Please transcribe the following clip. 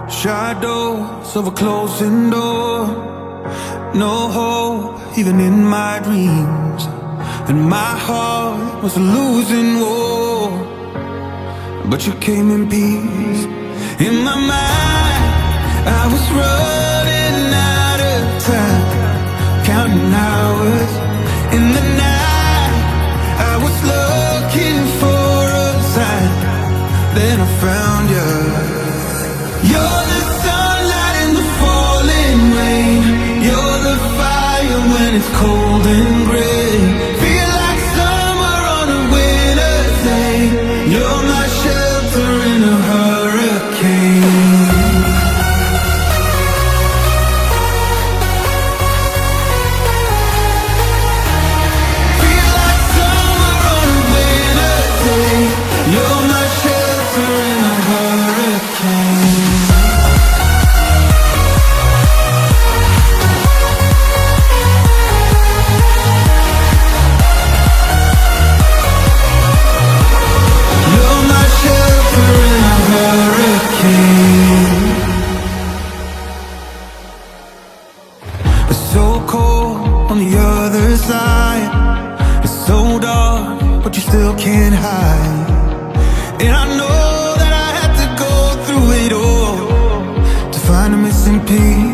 Shadows of a closing door, no hope even in my dreams. And my heart was a losing war, but you came in peace. In my mind, I was running out of time, counting hours. In the night, I was looking for a sign, then I found you. You're the sunlight in the falling rain. You're the fire when it's cold and gray. Feel like summer on a winter's day. You're my shelter in a hurricane. Feel like summer on a winter's day. You're my shelter in a hurricane. It's so cold on the other side. It's so dark, but you still can't hide. And I know that I had to go through it all to find a missing piece.